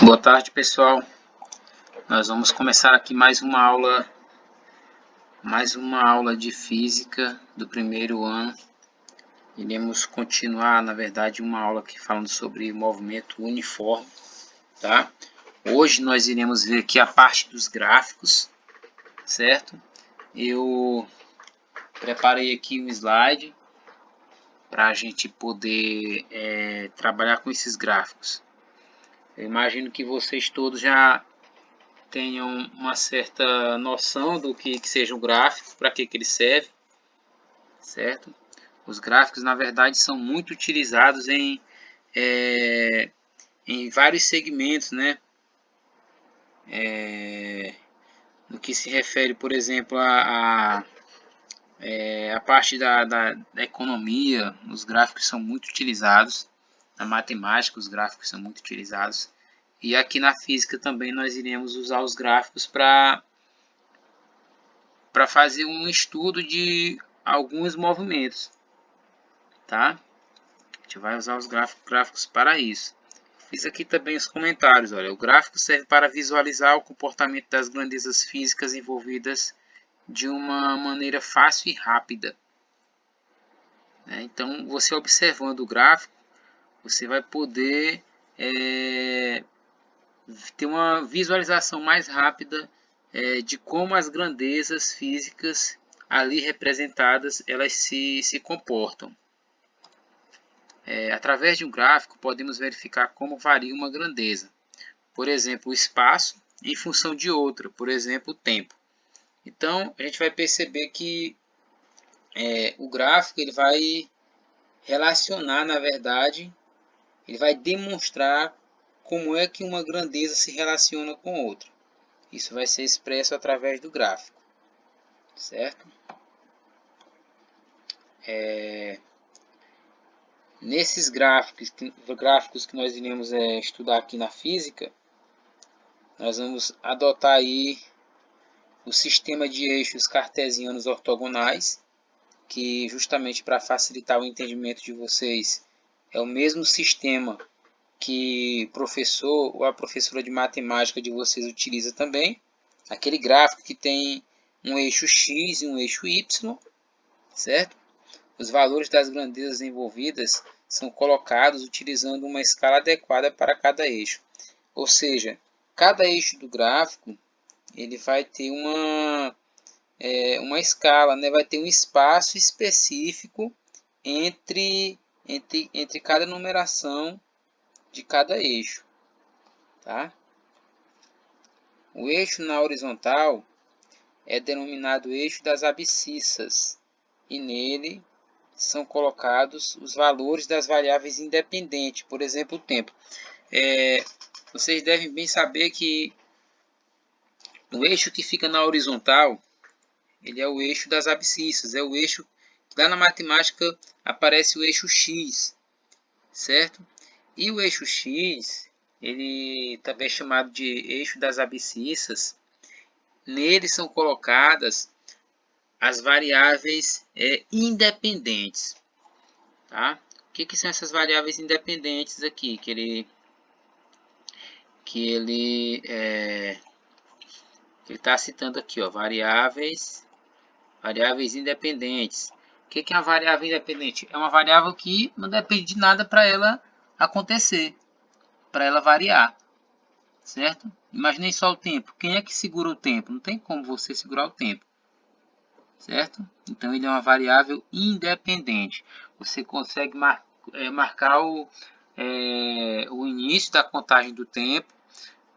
Boa tarde, pessoal. Nós vamos começar aqui mais uma aula de física do primeiro ano. Iremos continuar, na verdade, uma aula aqui falando sobre movimento uniforme, tá? Hoje nós iremos ver aqui a parte dos gráficos, certo? Eu preparei aqui um slide para a gente poder trabalhar com esses gráficos. Eu imagino que vocês todos já tenham uma certa noção do que seja um gráfico, para que ele serve, certo? Os gráficos, na verdade, são muito utilizados em vários segmentos, né? No que se refere, por exemplo, a parte da economia, os gráficos são muito utilizados. Na matemática, os gráficos são muito utilizados. E aqui na física também nós iremos usar os gráficos para fazer um estudo de alguns movimentos, tá? A gente vai usar os gráficos para isso. Fiz aqui também os comentários. Olha, o gráfico serve para visualizar o comportamento das grandezas físicas envolvidas de uma maneira fácil e rápida. Então, você observando o gráfico, você vai poder ter uma visualização mais rápida de como as grandezas físicas ali representadas elas se comportam. Através de um gráfico podemos verificar como varia uma grandeza, por exemplo, o espaço em função de outra, por exemplo, o tempo. Então a gente vai perceber que o gráfico ele vai relacionar, na verdade, ele vai demonstrar como é que uma grandeza se relaciona com outra. Isso vai ser expresso através do gráfico, certo? Nesses gráficos que nós iremos estudar aqui na física, nós vamos adotar aí o sistema de eixos cartesianos ortogonais, que justamente para facilitar o entendimento de vocês, é o mesmo sistema que o professor ou a professora de matemática de vocês utiliza também. Aquele gráfico que tem um eixo X e um eixo Y, certo? Os valores das grandezas envolvidas são colocados utilizando uma escala adequada para cada eixo. Ou seja, cada eixo do gráfico ele vai ter uma escala, né? Vai ter um espaço específico entre cada numeração de cada eixo. Tá? O eixo na horizontal é denominado eixo das abscissas e nele são colocados os valores das variáveis independentes, por exemplo, o tempo. Vocês devem bem saber que o eixo que fica na horizontal, ele é o eixo das abscissas, é o eixo que lá na matemática aparece o eixo X, certo? E o eixo X, ele também é chamado de eixo das abscissas, nele são colocadas as variáveis independentes. Tá? O que são essas variáveis independentes aqui? Que ele está citando aqui, ó, variáveis independentes. O que é uma variável independente? É uma variável que não depende de nada para ela acontecer, para ela variar, certo? Imaginem só o tempo. Quem é que segura o tempo? Não tem como você segurar o tempo, certo? Então ele é uma variável independente. Você consegue marcar o início da contagem do tempo,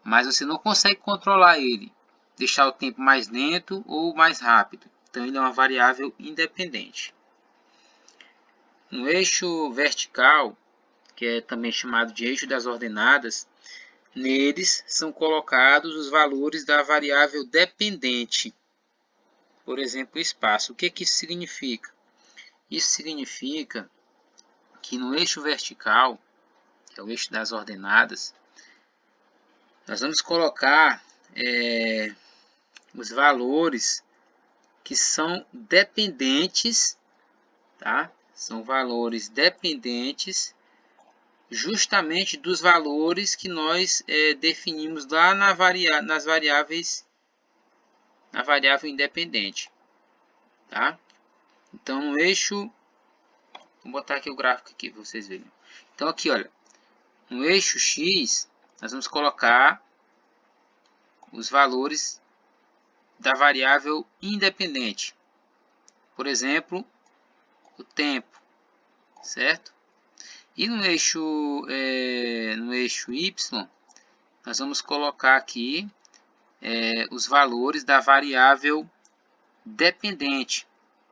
mas você não consegue controlar ele, deixar o tempo mais lento ou mais rápido. Então ele é uma variável independente. No eixo vertical, que é também chamado de eixo das ordenadas, neles são colocados os valores da variável dependente. Por exemplo, o espaço. O que isso significa? Isso significa que no eixo vertical, que é o eixo das ordenadas, nós vamos colocar os valores que são dependentes, tá? São valores dependentes justamente dos valores que nós definimos lá na variável independente, tá? Então, no eixo, vou botar aqui o gráfico aqui para vocês verem. Então, aqui, olha, no eixo X, nós vamos colocar os valores da variável independente. Por exemplo, o tempo, certo? E no eixo Y, nós vamos colocar aqui os valores da variável dependente.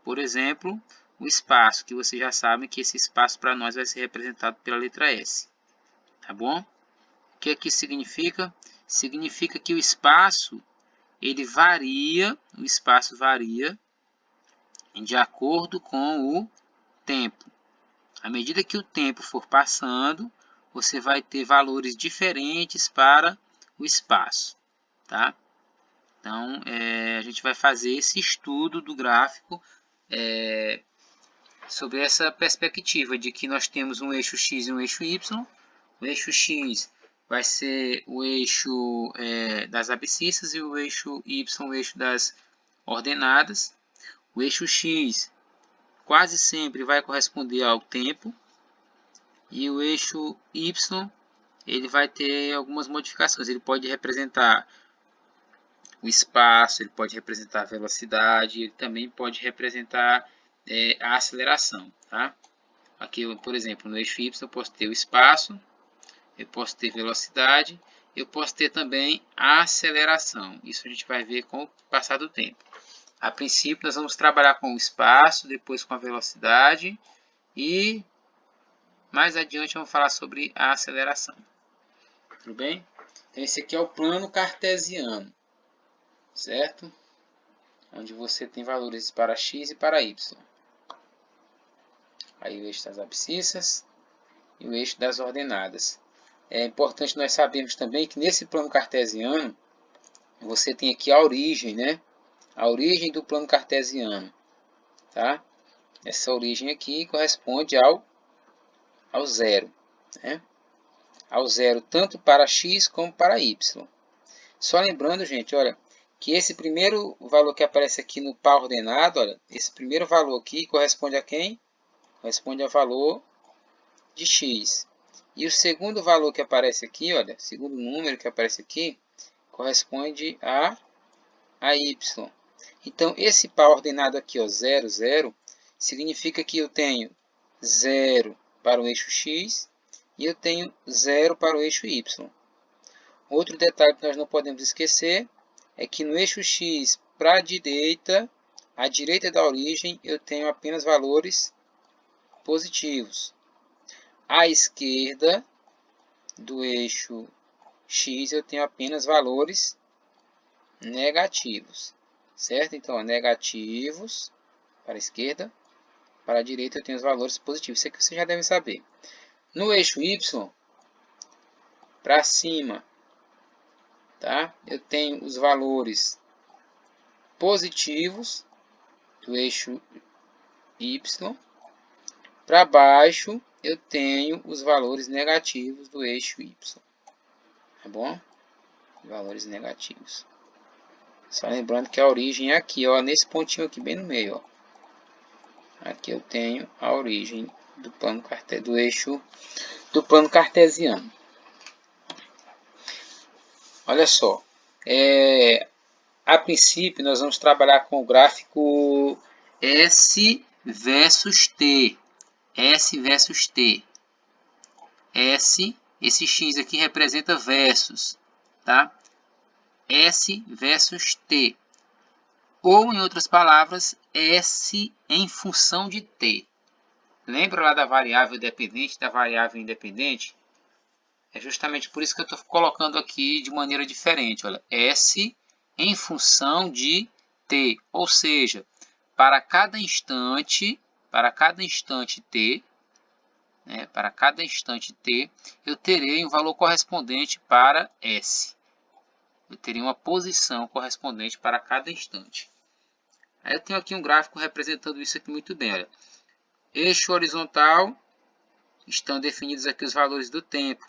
Por exemplo, o espaço, que vocês já sabem que esse espaço para nós vai ser representado pela letra S. Tá bom? O que aqui significa? Significa que o espaço varia de acordo com o tempo. À medida que o tempo for passando, você vai ter valores diferentes para o espaço, tá? Então, a gente vai fazer esse estudo do gráfico sobre essa perspectiva de que nós temos um eixo X e um eixo Y. O eixo X vai ser o eixo das abscissas e o eixo Y o eixo das ordenadas. O eixo X quase sempre vai corresponder ao tempo e o eixo Y ele vai ter algumas modificações. Ele pode representar o espaço, ele pode representar a velocidade, ele também pode representar a aceleração, tá? Aqui, por exemplo, no eixo Y eu posso ter o espaço, eu posso ter velocidade, eu posso ter também a aceleração. Isso a gente vai ver com o passar do tempo. A princípio, nós vamos trabalhar com o espaço, depois com a velocidade e mais adiante vamos falar sobre a aceleração. Tudo bem? Então, esse aqui é o plano cartesiano, certo? Onde você tem valores para x e para y. Aí o eixo das abscissas e o eixo das ordenadas. É importante nós sabermos também que nesse plano cartesiano, você tem aqui a origem, né? A origem do plano cartesiano, tá? Essa origem aqui corresponde ao zero, né? Ao zero tanto para x como para y. Só lembrando, gente, olha, que esse primeiro valor que aparece aqui no par ordenado, olha, esse primeiro valor aqui corresponde a quem? Corresponde ao valor de x. E o segundo valor que aparece aqui, olha, segundo número que aparece aqui, corresponde a y. Então, esse par ordenado aqui, ó, 0, 0, significa que eu tenho 0 para o eixo x e eu tenho 0 para o eixo y. Outro detalhe que nós não podemos esquecer é que no eixo x para a direita, à direita da origem, eu tenho apenas valores positivos. À esquerda do eixo x, eu tenho apenas valores negativos, certo? Então, negativos para a esquerda, para a direita eu tenho os valores positivos. Isso aqui você já deve saber. No eixo y, para cima, tá? Eu tenho os valores positivos do eixo y. Para baixo, eu tenho os valores negativos do eixo y. Tá bom? Valores negativos. Só lembrando que a origem é aqui, ó, nesse pontinho aqui, bem no meio, ó. Aqui eu tenho a origem do plano do eixo do plano cartesiano. Olha só, a princípio nós vamos trabalhar com o gráfico S versus T. S versus T. S, esse X aqui representa versus, tá? S versus T. Ou, em outras palavras, S em função de T. Lembra lá da variável dependente, da variável independente? É justamente por isso que eu estou colocando aqui de maneira diferente. Olha, S em função de T. Ou seja, para cada instante T, né, para cada instante T, eu terei um valor correspondente para S. Eu teria uma posição correspondente para cada instante. Aí eu tenho aqui um gráfico representando isso aqui muito bem. Olha. Eixo horizontal, estão definidos aqui os valores do tempo.